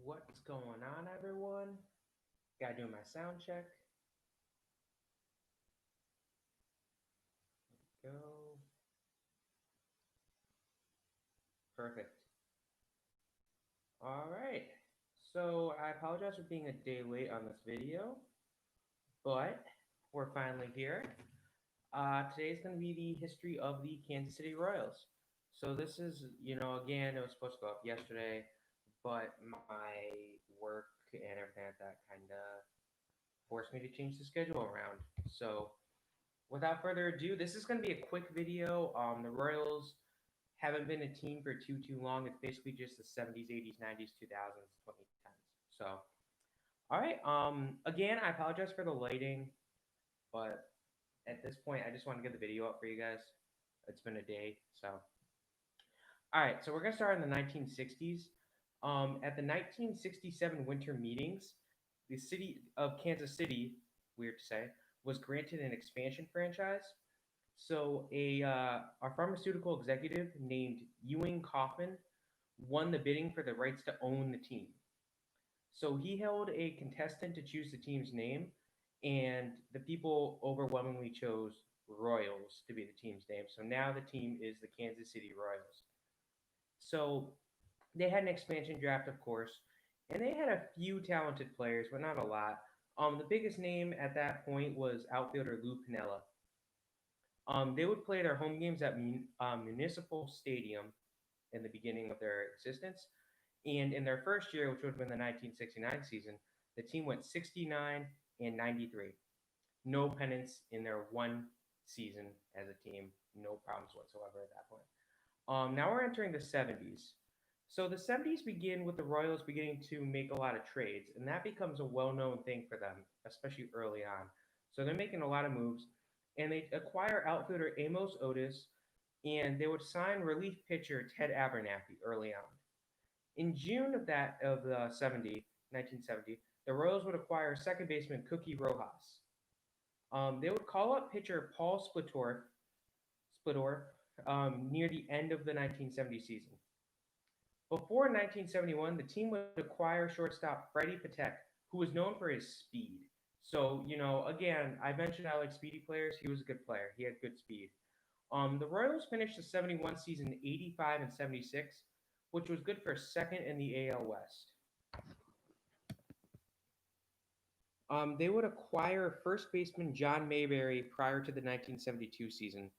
What's going on, everyone? Gotta do my sound check. Go. Perfect. All right. So I apologize for being a day late on this video, but we're finally here. Today's going to be the history of the Kansas City Royals. So this is, again, it was supposed to go up yesterday, but my work and everything like that kind of forced me to change the schedule around. So without further ado, this is going to be a quick video. The Royals haven't been a team for too long. It's basically just the 70s, 80s, 90s, 2000s, 2010s. So, all right. Again, I apologize for the lighting, but at this point, I just want to get the video up for you guys. It's been a day, so. All right, so we're gonna start in the 1960s. At the 1967 winter meetings, the city of Kansas City, weird to say, was granted an expansion franchise. So a pharmaceutical executive named Ewing Kaufman won the bidding for the rights to own the team. So he held a contestant to choose the team's name, and the people overwhelmingly chose Royals to be the team's name. So now the team is the Kansas City Royals. So they had an expansion draft, of course, and they had a few talented players, but not a lot. The biggest name at that point was outfielder Lou Piniella. They would play their home games at Municipal Stadium in the beginning of their existence. And in their first year, which would have been the 1969 season, the team went 69 and 93. No pennants in their one season as a team. No problems whatsoever at that point. Now we're entering the 70s. So the 70s begin with the Royals beginning to make a lot of trades, and that becomes a well-known thing for them, especially early on. So they're making a lot of moves, and they acquire outfielder Amos Otis, and they would sign relief pitcher Ted Abernathy early on. In June of the 1970, the Royals would acquire second baseman Cookie Rojas. They would call up pitcher Paul Splitorf near the end of the 1970 season. Before 1971, the team would acquire shortstop Freddie Patek, who was known for his speed. So, again, I mentioned I like speedy players. He was a good player. He had good speed. The Royals finished the 71 season 85 and 76, which was good for second in the AL West. They would acquire first baseman John Mayberry prior to the 1972 season.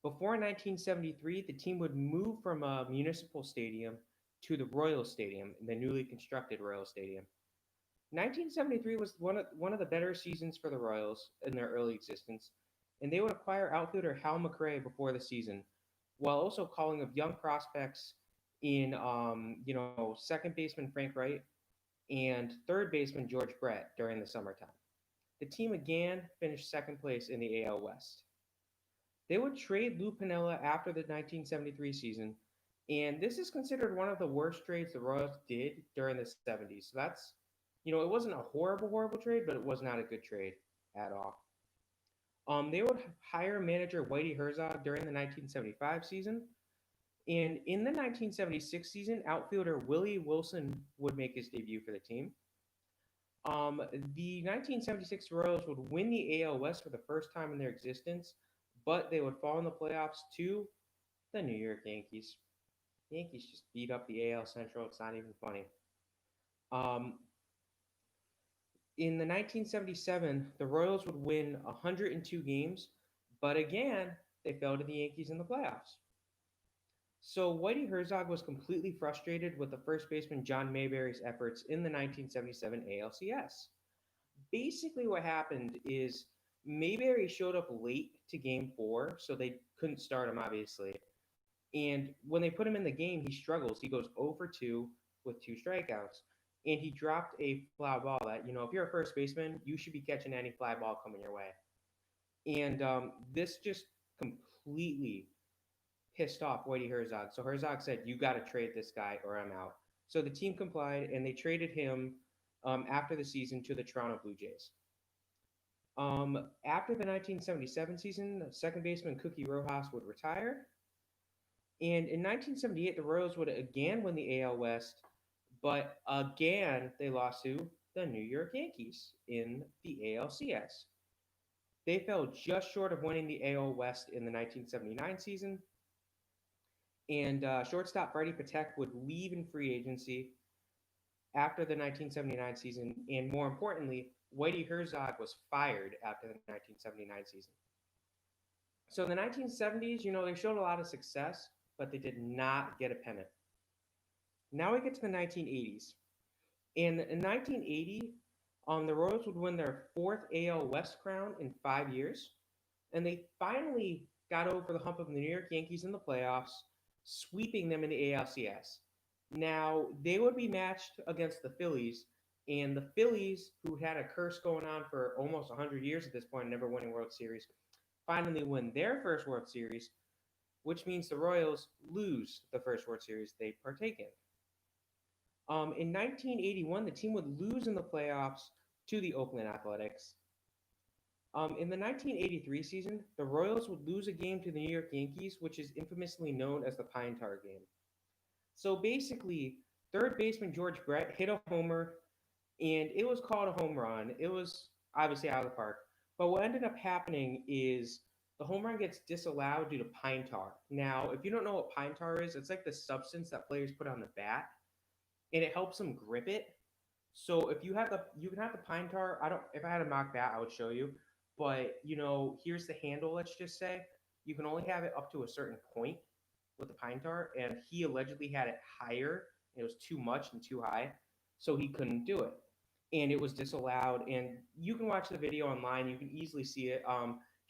Before 1973, the team would move from a municipal stadium to the Royal Stadium, the newly constructed Royal Stadium. 1973 was one of the better seasons for the Royals in their early existence, and they would acquire outfielder Hal McRae before the season, while also calling up young prospects in, second baseman Frank Wright and third baseman George Brett during the summertime. The team again finished second place in the AL West. They would trade Lou Piniella after the 1973 season, and this is considered one of the worst trades the Royals did during the 70s. So that's, it wasn't a horrible trade, but it was not a good trade at all. They would hire manager Whitey Herzog during the 1975 season, and in the 1976 season, outfielder Willie Wilson would make his debut for the team. The 1976 Royals would win the AL West for the first time in their existence, but they would fall in the playoffs to the New York Yankees. The Yankees just beat up the AL Central. It's not even funny. In the 1977, the Royals would win 102 games, but again, they fell to the Yankees in the playoffs. So Whitey Herzog was completely frustrated with the first baseman John Mayberry's efforts in the 1977 ALCS. Basically, what happened is Mayberry showed up late to game 4, so they couldn't start him, obviously. And when they put him in the game, he struggles. He goes 0 for 2 with 2 strikeouts. And he dropped a fly ball that, if you're a first baseman, you should be catching any fly ball coming your way. And this just completely pissed off Whitey Herzog. So Herzog said, "You got to trade this guy or I'm out." So the team complied, and they traded him after the season to the Toronto Blue Jays. After the 1977 season, second baseman Cookie Rojas would retire. And in 1978, the Royals would again win the AL West, But again, they lost to the New York Yankees in the ALCS. They fell just short of winning the AL West in the 1979 season, and shortstop Freddie Patek would leave in free agency after the 1979 season, and more importantly, Whitey Herzog was fired after the 1979 season. So in the 1970s, they showed a lot of success, but they did not get a pennant. Now we get to the 1980s. In 1980, the Royals would win their fourth AL West crown in 5 years, and they finally got over the hump of the New York Yankees in the playoffs, sweeping them in the ALCS. Now, they would be matched against the Phillies, and the Phillies, who had a curse going on for almost 100 years at this point, never winning World Series, finally win their first World Series, which means the Royals lose the first World Series they partake in. In 1981, the team would lose in the playoffs to the Oakland Athletics. In the 1983 season, the Royals would lose a game to the New York Yankees, which is infamously known as the Pine Tar game. So basically, third baseman George Brett hit a homer, and it was called a home run. It was obviously out of the park. But what ended up happening is the home run gets disallowed due to pine tar. Now, if you don't know what pine tar is, it's like the substance that players put on the bat, and it helps them grip it. So if you can have the pine tar. I don't. If I had a mock bat, I would show you. But here's the handle. Let's just say you can only have it up to a certain point with the pine tar, and he allegedly had it higher. And it was too much and too high, so he couldn't do it, and it was disallowed. And you can watch the video online. You can easily see it.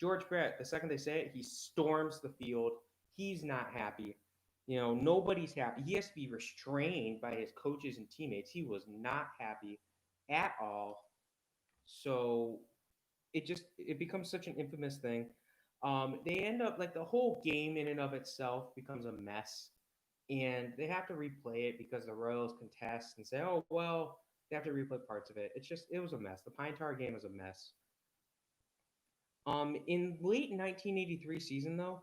George Brett, the second they say it, he storms the field. He's not happy. Nobody's happy. He has to be restrained by his coaches and teammates. He was not happy at all. So it becomes such an infamous thing. They end up like the whole game in and of itself becomes a mess, and they have to replay it because the Royals contest and say, "Oh well," they have to replay parts of it. It was a mess. The Pine Tar game was a mess. In late 1983 season though,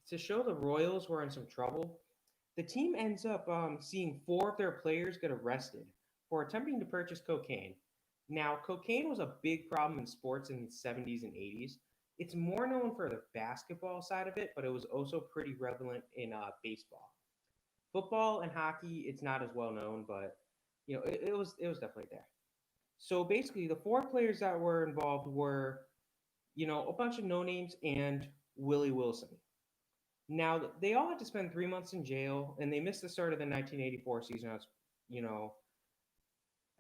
to show the Royals were in some trouble, the team ends up seeing four of their players get arrested for attempting to purchase cocaine. Now, cocaine was a big problem in sports in the 70s and 80s. It's more known for the basketball side of it, but it was also pretty prevalent in baseball. Football and hockey, it's not as well known, but it was definitely there. So basically, the four players that were involved were, a bunch of no names and Willie Wilson. Now they all had to spend 3 months in jail, and they missed the start of the 1984 season you know,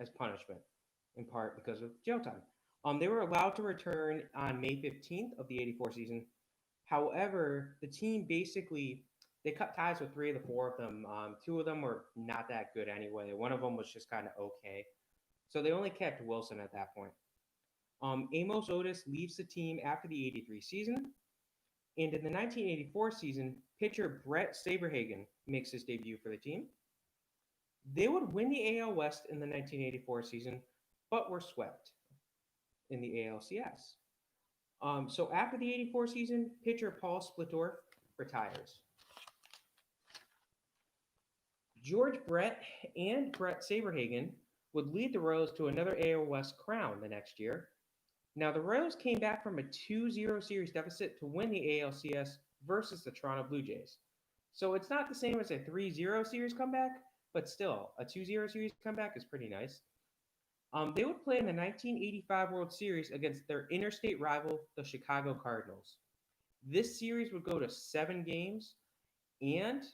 as punishment, in part because of jail time. They were allowed to return on May 15th of the '84 season. However, the team basically they cut ties with three of the four of them. Two of them were not that good anyway. One of them was just kind of okay. So they only kept Wilson at that point. Amos Otis leaves the team after the '83 season. And in the 1984 season, pitcher Brett Saberhagen makes his debut for the team. They would win the AL West in the 1984 season, but were swept in the ALCS. So after the '84 season, pitcher Paul Splitorf retires. George Brett and Brett Saberhagen would lead the Royals to another AL West crown the next year. Now, the Royals came back from a 2-0 series deficit to win the ALCS versus the Toronto Blue Jays. So it's not the same as a 3-0 series comeback, but still, a 2-0 series comeback is pretty nice. They would play in the 1985 World Series against their interstate rival, the Chicago Cardinals. This series would go to 7 games, and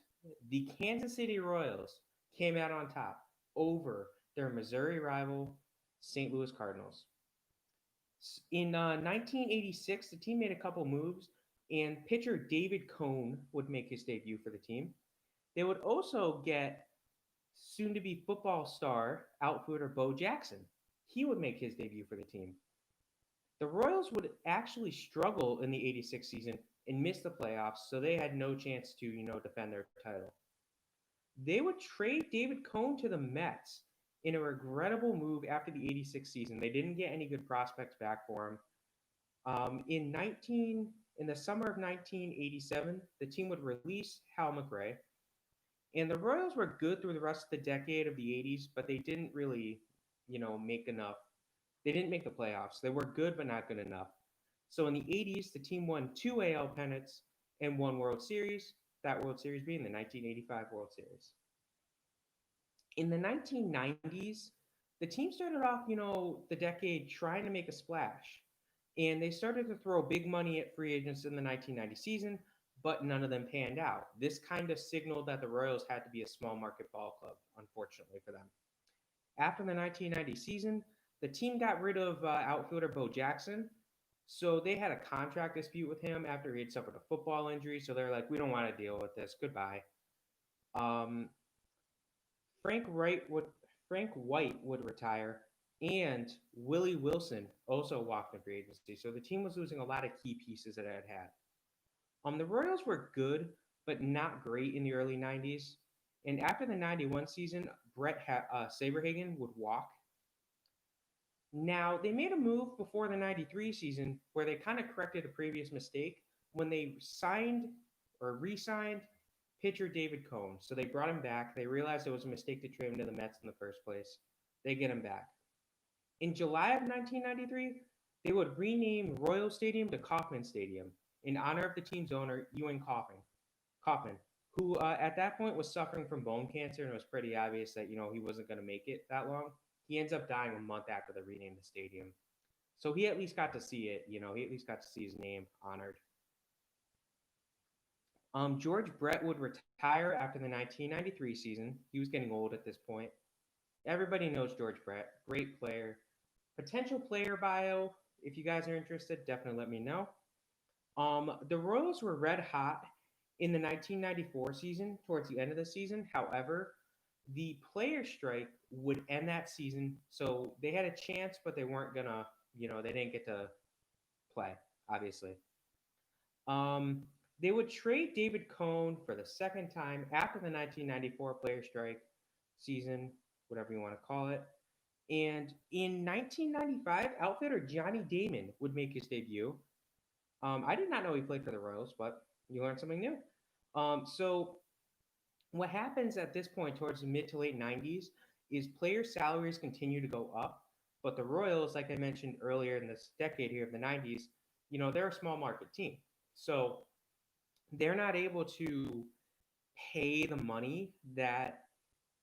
the Kansas City Royals came out on top over their Missouri rival, St. Louis Cardinals. In 1986, the team made a couple moves, and pitcher David Cone would make his debut for the team. They would also get soon-to-be football star outfielder Bo Jackson. He would make his debut for the team. The Royals would actually struggle in the '86 season and miss the playoffs, so they had no chance to, defend their title. They would trade David Cone to the Mets in a regrettable move after the '86 season. They didn't get any good prospects back for him. In the summer of 1987, the team would release Hal McRae, And the Royals were good through the rest of the decade of the 80s, but they didn't really, make enough. They didn't make the playoffs. They were good, but not good enough. So in the 80s, the team won two AL pennants and one World Series, that World Series being the 1985 World Series. In the 1990s, the team started off, the decade trying to make a splash. And they started to throw big money at free agents in the 1990 season, but none of them panned out. This kind of signaled that the Royals had to be a small market ball club, unfortunately for them. After the 1990 season, the team got rid of outfielder Bo Jackson. So they had a contract dispute with him after he had suffered a football injury. So they're like, we don't want to deal with this. Goodbye. Um, Frank Wright would Frank White would retire, and Willie Wilson also walked in free agency. So the team was losing a lot of key pieces that it had had. The Royals were good, but not great in the early '90s. And after the '91 season, Saberhagen would walk. Now they made a move before the '93 season where they kind of corrected a previous mistake when they signed or re-signed pitcher David Cohn. So they brought him back. They realized it was a mistake to trade him to the Mets in the first place. They get him back. In July of 1993, they would rename Royal Stadium to Kauffman Stadium in honor of the team's owner, Ewing Kauffman, who at that point was suffering from bone cancer, and it was pretty obvious that he wasn't going to make it that long. He ends up dying a month after they renamed the stadium. So he at least got to see it. He at least got to see his name honored. George Brett would retire after the 1993 season. He was getting old at this point. Everybody knows George Brett, great player. Potential player bio, if you guys are interested, definitely let me know. The Royals were red hot in the 1994 season, towards the end of the season. However, the player strike would end that season, so they had a chance, but they weren't gonna, they didn't get to play, obviously. Um, they would trade David Cohn for the second time after the 1994 player strike season, whatever you want to call it. And in 1995, outfielder Johnny Damon would make his debut. I did not know he played for the Royals, but you learned something new. So what happens at this point towards the mid to late 90s is player salaries continue to go up, but the Royals, like I mentioned earlier in this decade here of the 90s, they're a small market team. So they're not able to pay the money that,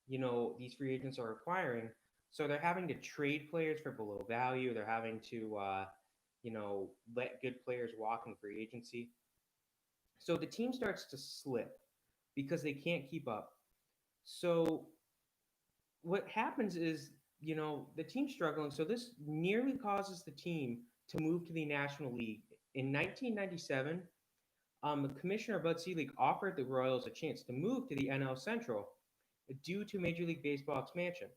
these free agents are acquiring. So they're having to trade players for below value. They're having to, let good players walk in free agency. So the team starts to slip because they can't keep up. So what happens is, the team's struggling. So this nearly causes the team to move to the National League. In 1997, Commissioner Bud Selig offered the Royals a chance to move to the NL Central due to Major League Baseball expansion.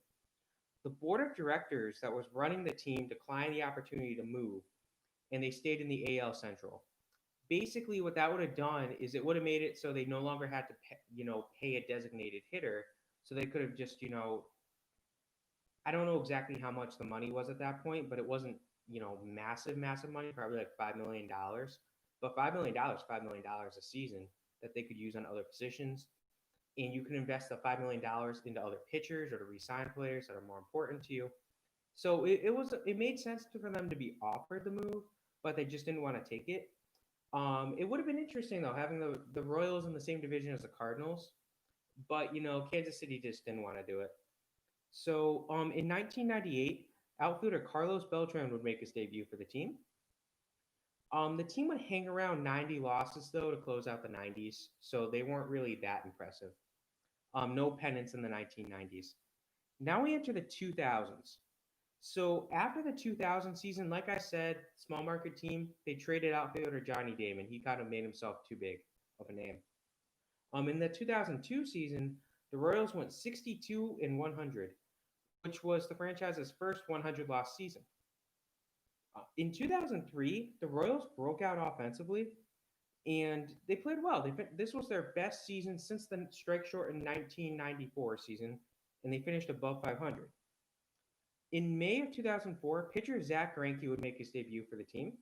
The board of directors that was running the team declined the opportunity to move, and they stayed in the AL Central. Basically, what that would have done is it would have made it so they no longer had to pay a designated hitter, so they could have just I don't know exactly how much the money was at that point, but it wasn't massive money, probably like $5 million. But $5 million, $5 million a season that they could use on other positions, and you can invest the $5 million into other pitchers or to re-sign players that are more important to you. So it made sense for them to be offered the move, but they just didn't want to take it. It would have been interesting though having the Royals in the same division as the Cardinals, but Kansas City just didn't want to do it. So in 1998, outfielder Carlos Beltran would make his debut for the team. The team would hang around 90 losses though to close out the 90s, so they weren't really that impressive. No pennants in the 1990s. Now we enter the 2000s. So after the 2000 season, like I said, small market team, they traded outfielder Johnny Damon. He kind of made himself too big of a name. In the 2002 season, the Royals went 62 and 100, which was the franchise's first 100 loss season. In 2003, the Royals broke out offensively, and they played well. This was their best season since the strike shortened 1994 season, and they finished above 500. In May of 2004, pitcher Zach Greinke would make his debut for the team,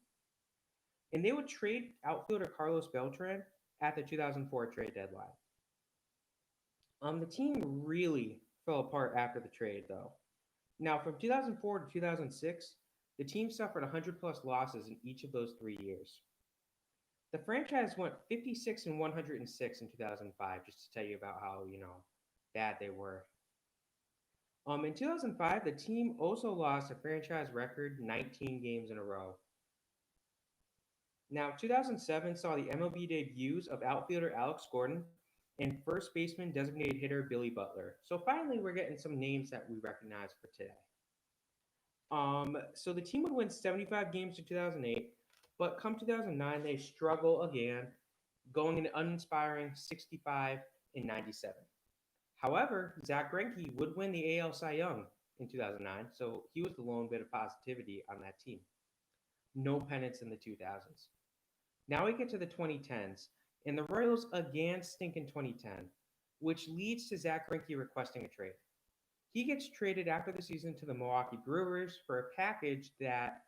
and they would trade outfielder Carlos Beltran at the 2004 trade deadline. The team really fell apart after the trade, though. Now, from 2004 to 2006, the team suffered 100 plus losses in each of those 3 years. The franchise went 56 and 106 in 2005, just to tell you about how, bad they were. In 2005, the team also lost a franchise record 19 games in a row. Now, 2007 saw the MLB debuts of outfielder Alex Gordon and first baseman designated hitter Billy Butler. So finally, we're getting some names that we recognize for today. So the team would win 75 games in 2008, but come 2009, they struggle again, going an uninspiring 65 and 97. However, Zach Greinke would win the AL Cy Young in 2009, so he was the lone bit of positivity on that team. No pennants in the 2000s. Now we get to the 2010s, and the Royals again stink in 2010, which leads to Zach Greinke requesting a trade. He gets traded after the season to the Milwaukee Brewers for a package that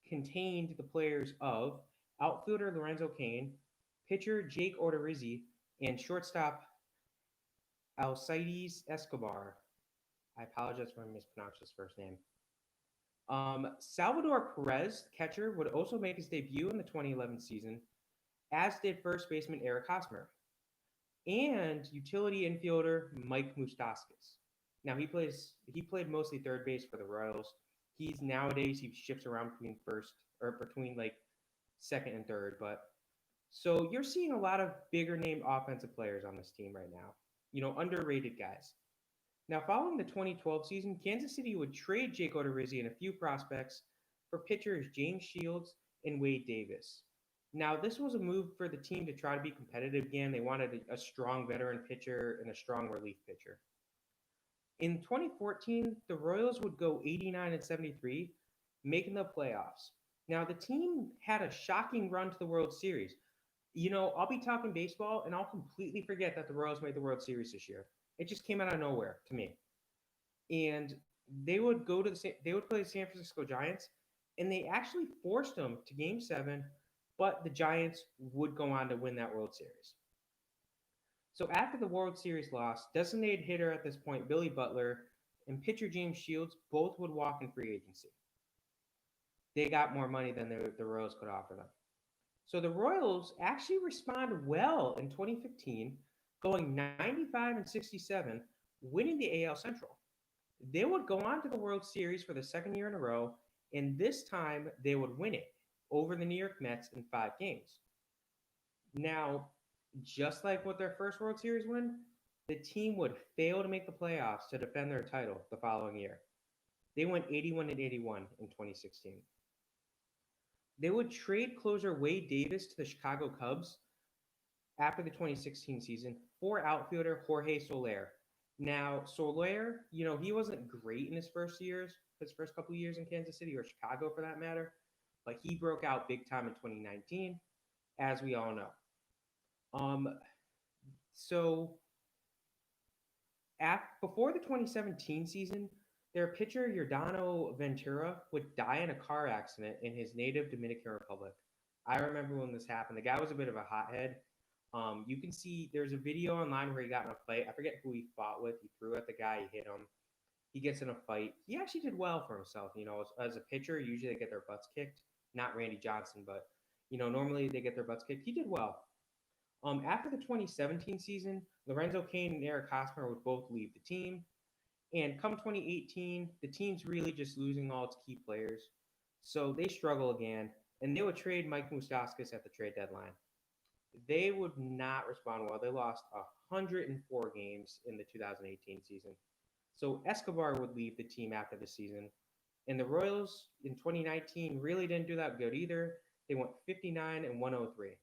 contained the players of outfielder Lorenzo Cain, pitcher Jake Odorizzi, and shortstop Alcides Escobar. I apologize if I mispronounced his first name. Salvador Perez, catcher, would also make his debut in the 2011 season, as did first baseman Eric Hosmer and utility infielder Mike Moustakas. Now he played mostly third base for the Royals. He shifts around between first or between like second and third, but so you're seeing a lot of bigger name offensive players on this team right now. Underrated guys. Now, following the 2012 season, Kansas City would trade Jake Odorizzi and a few prospects for pitchers James Shields and Wade Davis. Now, this was a move for the team to try to be competitive again. They wanted a strong veteran pitcher and a strong relief pitcher. In 2014, the Royals would go 89 and 73, making the playoffs. Now, the team had a shocking run to the World Series. I'll be talking baseball and I'll completely forget that the Royals made the World Series this year. It just came out of nowhere to me. And they would play the San Francisco Giants, and they actually forced them to Game 7, but the Giants would go on to win that World Series. So after the World Series loss, designated hitter at this point, Billy Butler, and pitcher James Shields both would walk in free agency. They got more money than the Royals could offer them. So the Royals actually responded well in 2015, going 95 and 67, winning the AL Central. They would go on to the World Series for the second year in a row, and this time they would win it over the New York Mets in 5 games. Now, just like with their first World Series win, the team would fail to make the playoffs to defend their title the following year. They went 81 and 81 in 2016. They would trade closer Wade Davis to the Chicago Cubs after the 2016 season for outfielder Jorge Soler. Now, Soler, he wasn't great in his first couple years in Kansas City or Chicago for that matter, but he broke out big time in 2019, as we all know. So before the 2017 season, their pitcher Yordano Ventura would die in a car accident in his native Dominican Republic. I remember when this happened. The guy was a bit of a hothead. You can see there's a video online where he got in a fight. I forget who he fought with. He threw at the guy. He hit him. He gets in a fight. He actually did well for himself. As a pitcher, usually they get their butts kicked. Not Randy Johnson, but normally they get their butts kicked. He did well. After the 2017 season, Lorenzo Cain and Eric Hosmer would both leave the team. And come 2018, the team's really just losing all its key players. So they struggle again, and they would trade Mike Moustakas at the trade deadline. They would not respond well. They lost 104 games in the 2018 season. So Escobar would leave the team after the season. And the Royals in 2019 really didn't do that good either. They went 59 and 103.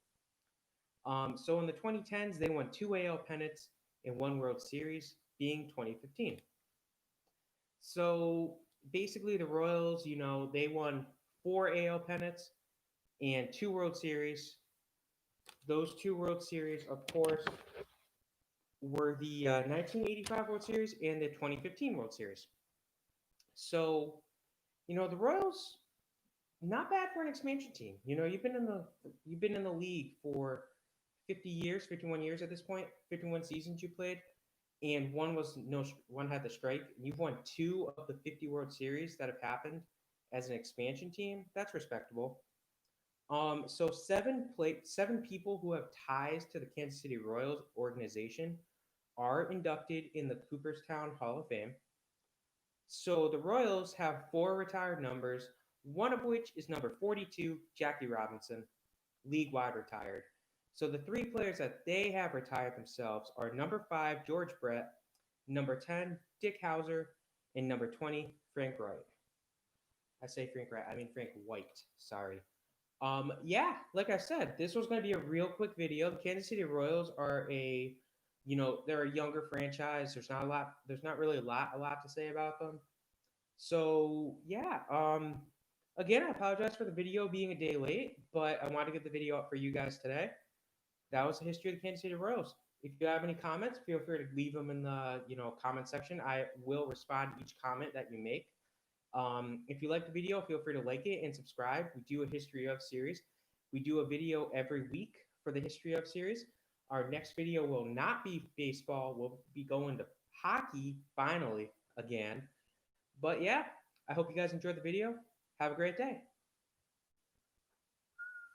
So in the 2010s, they won 2 AL pennants and 1 World Series, being 2015. So basically, the Royals, they won 4 AL pennants and 2 World Series. Those 2 World Series, of course, were the 1985 World Series and the 2015 World Series. So, the Royals, not bad for an expansion team. You've been in the league for 50 years, 51 years at this point, 51 seasons you played. and one had the strike. And you've won two of the 50 World Series that have happened as an expansion team. That's respectable. So seven people who have ties to the Kansas City Royals organization are inducted in the Cooperstown Hall of Fame. So the Royals have four retired numbers, one of which is number 42, Jackie Robinson, league wide retired. So the three players that they have retired themselves are number 5, George Brett, number 10, Dick Hauser, and number 20, Frank Wright. I say Frank Wright, I mean Frank White. Sorry. Yeah, like I said, this was going to be a real quick video. The Kansas City Royals are they're a younger franchise. There's not really a lot to say about them. So yeah, again, I apologize for the video being a day late, but I wanted to get the video up for you guys today. That was the history of the Kansas City Royals. If you have any comments, feel free to leave them in the comment section. I will respond to each comment that you make. If you like the video, feel free to like it and subscribe. We do a history of series. We do a video every week for the history of series. Our next video will not be baseball. We'll be going to hockey finally again. But yeah, I hope you guys enjoyed the video. Have a great day.